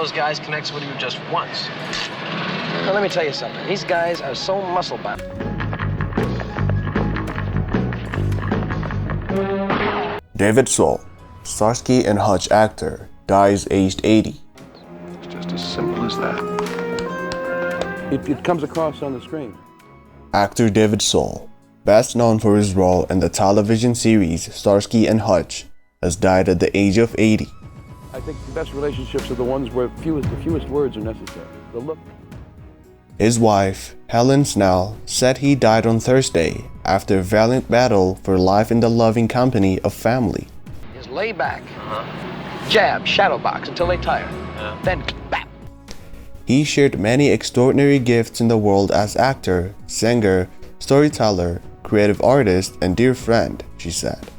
those guys connects with you just once. Now, let me tell you something. These guys are so muscle-bound. David Soul, Starsky and Hutch actor, dies aged 80. It's just as simple as that. It comes across on the screen. Actor David Soul, best known for his role in the television series Starsky and Hutch, has died at the age of 80. I think the best relationships are the ones where the fewest words are necessary. The look. His wife, Helen Snell, said he died on Thursday after a valiant battle for life in the loving company of family. Is lay back, jab, shadow box until they tire, then bap. He shared many extraordinary gifts in the world as actor, singer, storyteller, creative artist, and dear friend, she said.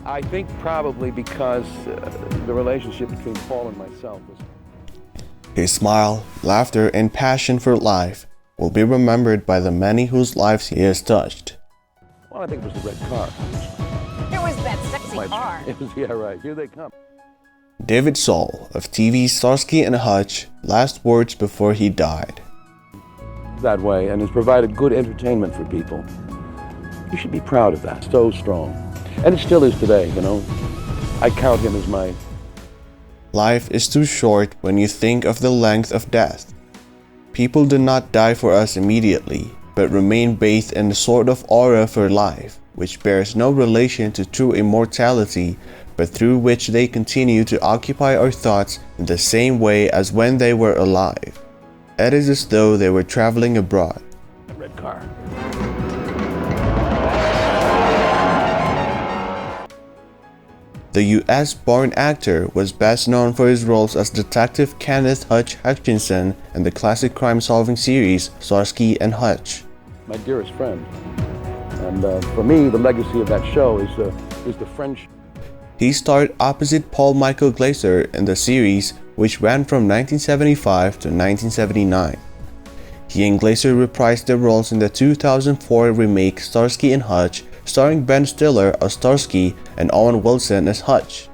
I think probably because the relationship between Paul and myself was... His smile, laughter, and passion for life will be remembered by the many whose lives he has touched. Well, I think it was the red car. It was that sexy car. It was, yeah, right. Here they come. David Soul of TV's Starsky and Hutch, last words before he died. That way, and has provided good entertainment for people. You should be proud of that. So strong. And it still is today, you know. I count him as my... Life is too short when you think of the length of death. People do not die for us immediately, but remain bathed in a sort of aura for life, which bears no relation to true immortality, but through which they continue to occupy our thoughts in the same way as when they were alive. It is as though they were traveling abroad. A red car. The US-born actor was best known for his roles as Detective Kenneth Hutch Hutchinson in the classic crime-solving series Starsky and Hutch. My dearest friend. And for me, the legacy of that show is the friendship. He starred opposite Paul Michael Glaser in the series, which ran from 1975 to 1979. He and Glaser reprised their roles in the 2004 remake Starsky and Hutch, starring Ben Stiller as Starsky and Owen Wilson as Hutch.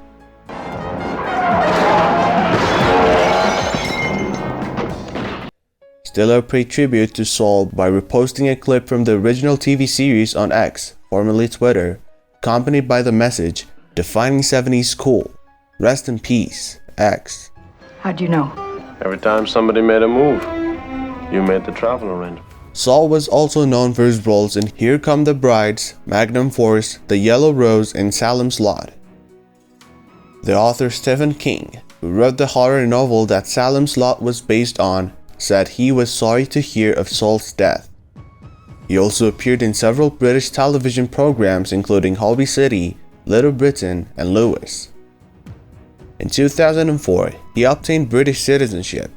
Stiller paid tribute to Soul by reposting a clip from the original TV series on X, formerly Twitter, accompanied by the message, "Defining 70s cool. Rest in peace, X." How'd you know? Every time somebody made a move, you made the travel arrangement. Soul was also known for his roles in Here Come the Brides, Magnum Force, The Yellow Rose, and Salem's Lot. The author Stephen King, who wrote the horror novel that Salem's Lot was based on, said he was sorry to hear of Soul's death. He also appeared in several British television programs including Holby City, Little Britain, and Lewis. In 2004, he obtained British citizenship,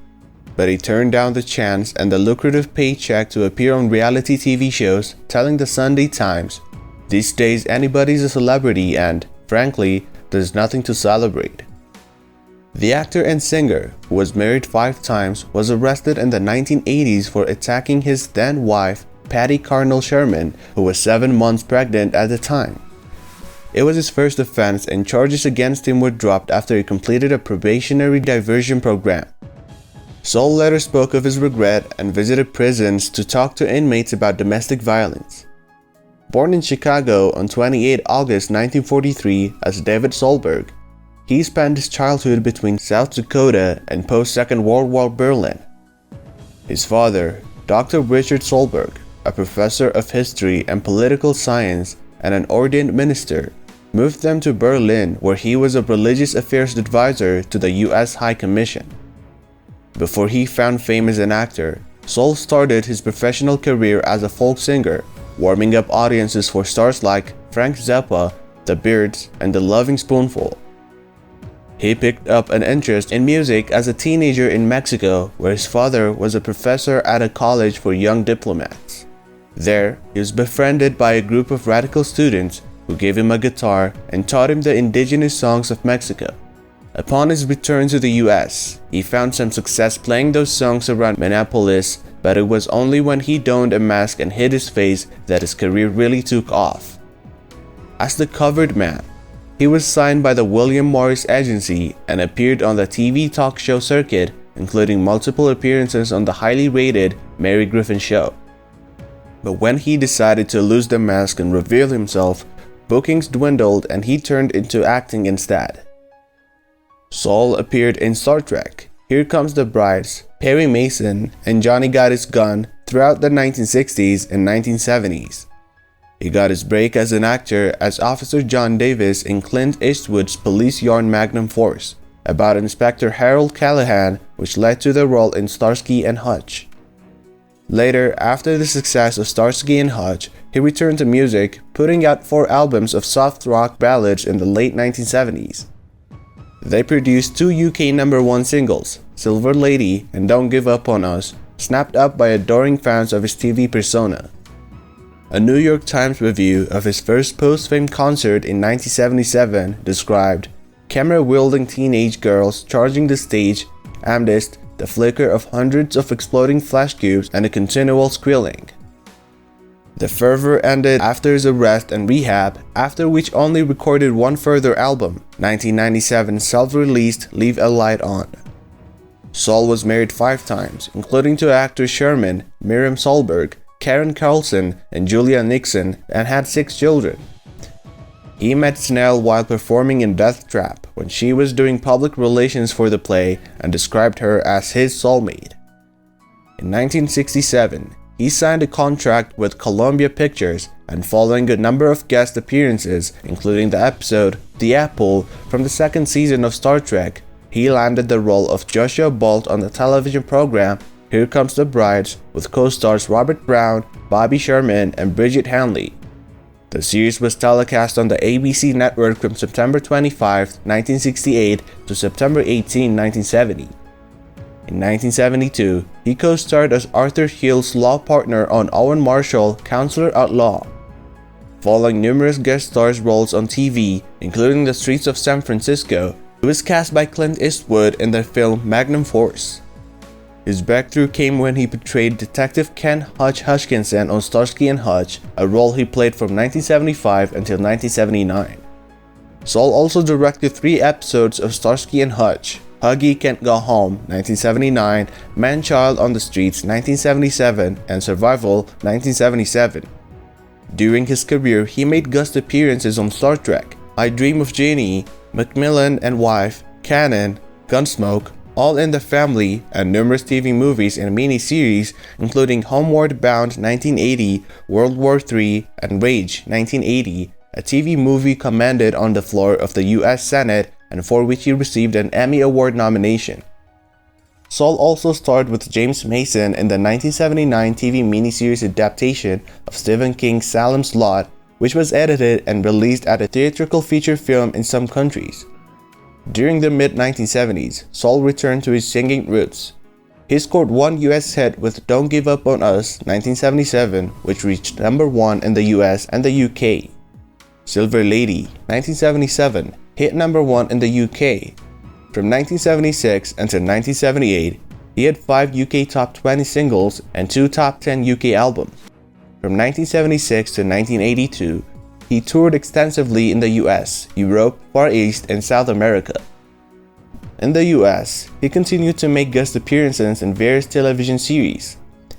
but he turned down the chance and the lucrative paycheck to appear on reality TV shows, telling the Sunday Times, "These days anybody's a celebrity and, frankly, there's nothing to celebrate." The actor and singer, who was married 5 times, was arrested in the 1980s for attacking his then wife, Patty Carnell Sherman, who was 7 months pregnant at the time. It was his first offense, and charges against him were dropped after he completed a probationary diversion program. Soul later spoke of his regret and visited prisons to talk to inmates about domestic violence. Born in Chicago on 28 August 1943 as David Solberg, he spent his childhood between South Dakota and post-Second World War Berlin. His father, Dr. Richard Solberg, a professor of history and political science and an ordained minister, moved them to Berlin, where he was a religious affairs advisor to the U.S. High Commission. Before he found fame as an actor, Soul started his professional career as a folk singer, warming up audiences for stars like Frank Zappa, The Byrds, and The Loving Spoonful. He picked up an interest in music as a teenager in Mexico, where his father was a professor at a college for young diplomats. There, he was befriended by a group of radical students who gave him a guitar and taught him the indigenous songs of Mexico. Upon his return to the US, he found some success playing those songs around Minneapolis, but it was only when he donned a mask and hid his face that his career really took off. As the covered man, he was signed by the William Morris Agency and appeared on the TV talk show circuit including multiple appearances on the highly rated Mary Griffin Show. But when he decided to lose the mask and reveal himself, bookings dwindled and he turned into acting instead. Saul appeared in Star Trek, Here Comes the Brides, Perry Mason, and Johnny Got His Gun throughout the 1960s and 1970s. He got his break as an actor as Officer John Davis in Clint Eastwood's police yarn Magnum Force, about Inspector Harold Callahan, which led to the role in Starsky and Hutch. Later, after the success of Starsky and Hutch, he returned to music, putting out 4 albums of soft rock ballads in the late 1970s. They produced 2 UK #1 singles, Silver Lady and Don't Give Up on Us, snapped up by adoring fans of his TV persona. A New York Times review of his first post-fame concert in 1977 described camera-wielding teenage girls charging the stage amidst the flicker of hundreds of exploding flash cubes and a continual squealing. The fervor ended after his arrest and rehab, after which only recorded 1 further album, 1997's self-released Leave a Light On. Saul was married 5 times, including to actors Sherman, Miriam Solberg, Karen Carlson, and Julia Nixon, and had 6 children. He met Snell while performing in Death Trap when she was doing public relations for the play and described her as his soulmate. In 1967, he signed a contract with Columbia Pictures, and following a number of guest appearances, including the episode The Apple from the 2nd season of Star Trek, he landed the role of Joshua Bolt on the television program Here Comes the Brides with co-stars Robert Brown, Bobby Sherman, and Bridget Hanley. The series was telecast on the ABC network from September 25, 1968 to September 18, 1970. In 1972, he co-starred as Arthur Hill's law partner on Owen Marshall, Counselor at Law. Following numerous guest stars roles on TV, including The Streets of San Francisco, he was cast by Clint Eastwood in the film Magnum Force. His breakthrough came when he portrayed Detective Ken Hutch Hutchinson on Starsky and Hutch, a role he played from 1975 until 1979. Saul also directed 3 episodes of Starsky and Hutch: Huggy Can't Go Home, 1979, Man-Child on the Streets, 1977, and Survival, 1977. During his career, he made guest appearances on Star Trek, I Dream of Jeannie, Macmillan and Wife, Cannon, Gunsmoke, All in the Family, and numerous TV movies and miniseries, including Homeward Bound 1980, World War III, and Rage 1980, a TV movie commended on the floor of the US Senate and for which he received an Emmy Award nomination. Saul also starred with James Mason in the 1979 TV miniseries adaptation of Stephen King's Salem's Lot, which was edited and released as a theatrical feature film in some countries. During the mid-1970s, Saul returned to his singing roots. He scored 1 US hit with Don't Give Up on Us, 1977, which reached #1 in the US and the UK. Silver Lady, 1977, hit #1 in the UK. From 1976 until 1978, he had 5 UK top 20 singles and 2 top 10 UK albums. From 1976 to 1982, he toured extensively in the US, Europe, Far East, and South America. In the US, he continued to make guest appearances in various television series.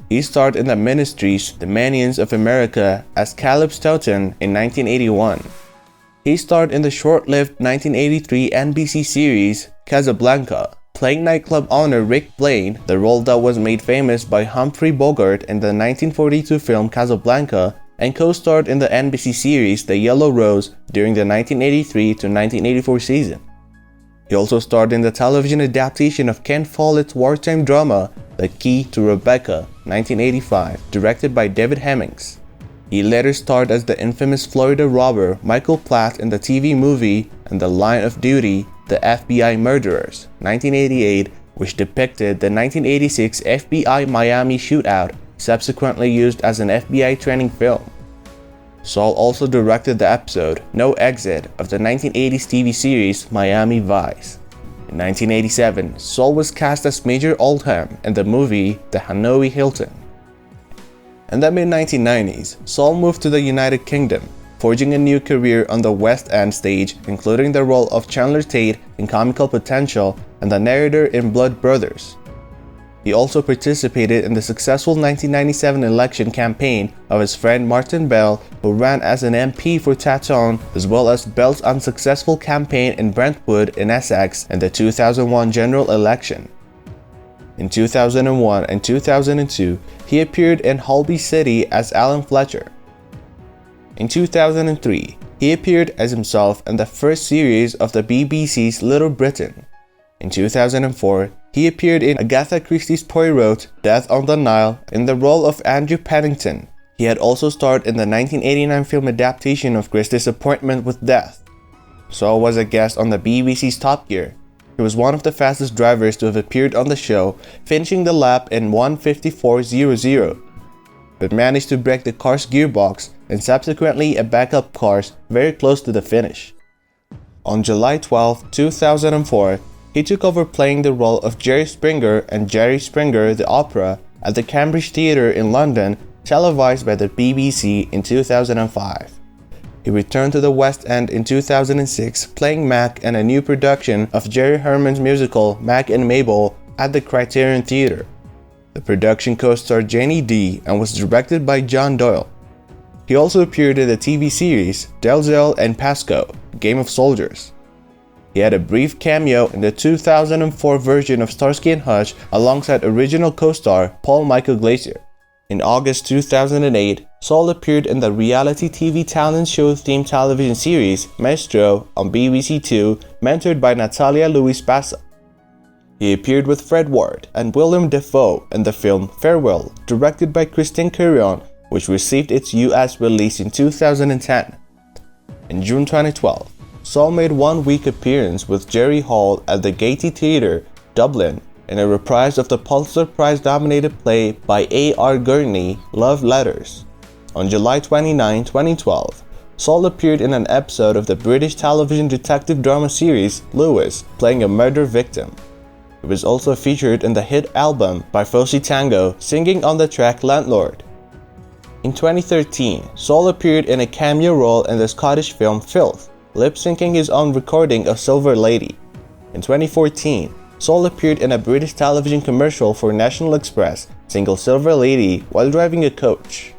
He starred in the miniseries The Manions of America as Caleb Stoughton in 1981. He starred in the short-lived 1983 NBC series Casablanca, playing nightclub owner Rick Blaine, the role that was made famous by Humphrey Bogart in the 1942 film Casablanca, and co-starred in the NBC series The Yellow Rose during the 1983 to 1984 season. He also starred in the television adaptation of Ken Follett's wartime drama The Key to Rebecca, 1985, directed by David Hemmings. He later starred as the infamous Florida robber Michael Platt in the TV movie And the Line of Duty, The FBI Murderers, 1988, which depicted the 1986 FBI Miami shootout, subsequently used as an FBI training film. Saul also directed the episode No Exit of the 1980s TV series Miami Vice. In 1987, Saul was cast as Major Oldham in the movie The Hanoi Hilton. In the mid-1990s, Saul moved to the United Kingdom, forging a new career on the West End stage, including the role of Chandler Tate in Comical Potential and the narrator in Blood Brothers. He also participated in the successful 1997 election campaign of his friend Martin Bell, who ran as an MP for Taunton, as well as Bell's unsuccessful campaign in Brentwood in Essex in the 2001 general election. In 2001 and 2002, he appeared in Holby City as Alan Fletcher. In 2003, he appeared as himself in the first series of the BBC's Little Britain. In 2004, he appeared in Agatha Christie's Poirot, Death on the Nile, in the role of Andrew Pennington. He had also starred in the 1989 film adaptation of Christie's Appointment with Death. Saul was a guest on the BBC's Top Gear. He was one of the fastest drivers to have appeared on the show, finishing the lap in 1:54.00, but managed to break the car's gearbox and subsequently a backup car's very close to the finish. On July 12, 2004, he took over playing the role of Jerry Springer and Jerry Springer the Opera at the Cambridge Theatre in London, televised by the BBC in 2005. He returned to the West End in 2006, playing Mac in a new production of Jerry Herman's musical Mac and Mabel at the Criterion Theatre. The production co-starred Janie Dee and was directed by John Doyle. He also appeared in the TV series Dalziel and Pascoe, Game of Soldiers. He had a brief cameo in the 2004 version of Starsky Hutch alongside original co-star Paul Michael Glaser. In August 2008, Saul appeared in the reality TV talent show themed television series Maestro on BBC Two, mentored by Natalia Louise Bassa. He appeared with Fred Ward and Willem Dafoe in the film Farewell, directed by Christine Curion, which received its US release in 2010. In June 2012, Saul made one-week appearance with Jerry Hall at the Gaiety Theatre, Dublin, in a reprise of the Pulitzer Prize-nominated play by A.R. Gurney, Love Letters. On July 29, 2012, Saul appeared in an episode of the British television detective drama series Lewis, playing a murder victim. He was also featured in the hit album by Fousey Tango, singing on the track Landlord. In 2013, Saul appeared in a cameo role in the Scottish film Filth, lip-syncing his own recording of Silver Lady. In 2014, Saul appeared in a British television commercial for National Express, singing Silver Lady while driving a coach.